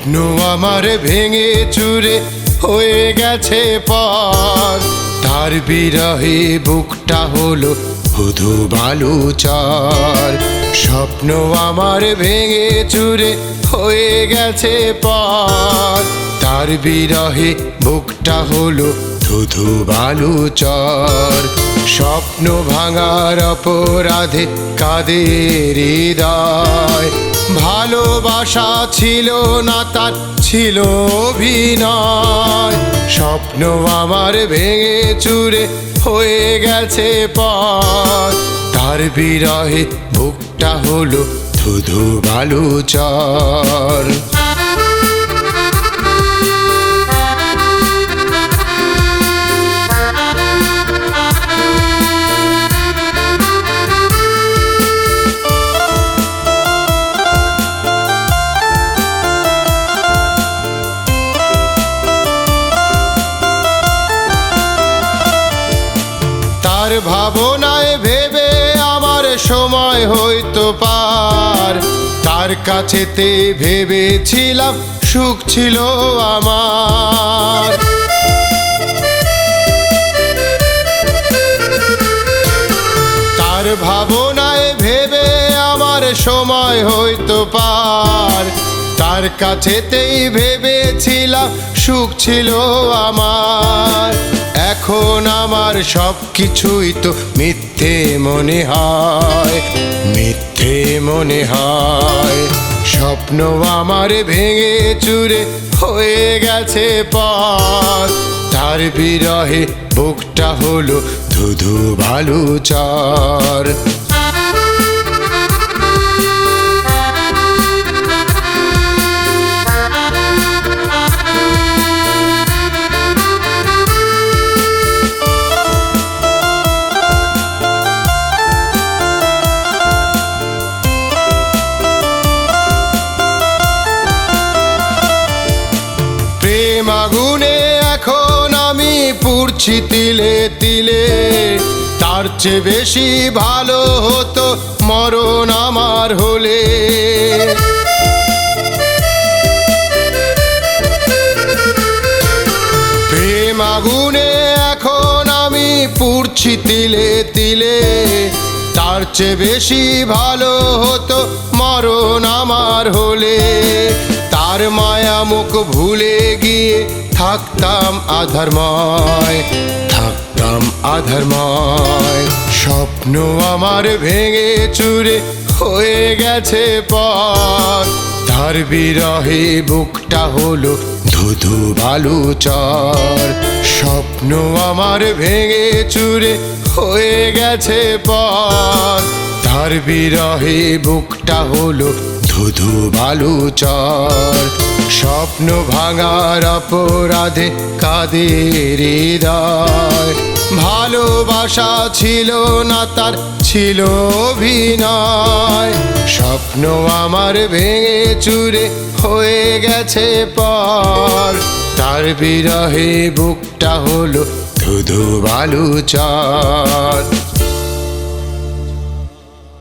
স্বপ্ন আমার ভেঙে চুরে হয়ে গেছে পর, তার বিরহে বুকটা হলো শুধু বালুচর। স্বপ্ন আমার ভেঙে চুরে হয়ে গেছে পর, তার বিরহে বুকটা হলো শুধু বালুচর। স্বপ্ন ভাঙার অপরাধে কাঁদে হৃদয়, ভালোবাসা ছিল না তার, ছিল অভিনয়। স্বপ্ন আমার ভেঙে চুরে হয়ে গেছে পর, তার বিরহে বুকটা হলো শুধু বালুচর। তার ভাবনায় ভেবে আমার সময় হয়তো পার, তার কাছেতে ভেবেছিলাম সুখ ছিল আমার। তার ভাবনায় ভেবে আমার সময় হয়তো পার, তার কাছেতেই ভেবেছিলাম সুখ ছিল আমার। এখন আমার সব কিছুই তো মিথ্যে মনে হয়, মিথ্যে মনে হয়। স্বপ্ন আমার ভেঙে চুরে হয়ে গেছে পর, তার বিরহে বুকটা হলো শুধু বালুচর। প্রেম আগুনে এখন আমি পুড়ছি তিলে তিলে, তার চেয়ে বেশি ভালো হতো মরণ আমার হলে। প্রেম আগুনে এখন আমি পুড়ছি তিলে তিলে, তার চেয়ে বেশি ভালো হতো মরণ আমার হলে। তার মায়া মুখ ভুলে গিয়ে থাকতাম আধারময়, থাকতাম আধারময়। স্বপ্ন আমার ভেঙে চুরে হয়ে গেছে পর, তার বিরহে বুকটা হলো শুধু বালুচর। স্বপ্ন আমার ভেঙে চুরে হয়ে গেছে পর, তার বিরহে বুকটা হলো শুধু বালুচর। স্বপ্ন ভাঙার অপরাধে কাঁদে হৃদয়, ভালোবাসা ছিল না তার, ছিল অভিনয়। স্বপ্ন আমার ভেঙে চুরে হয়ে গেছে পর, তার বিরহে বুকটা হলো শুধু বালুচর।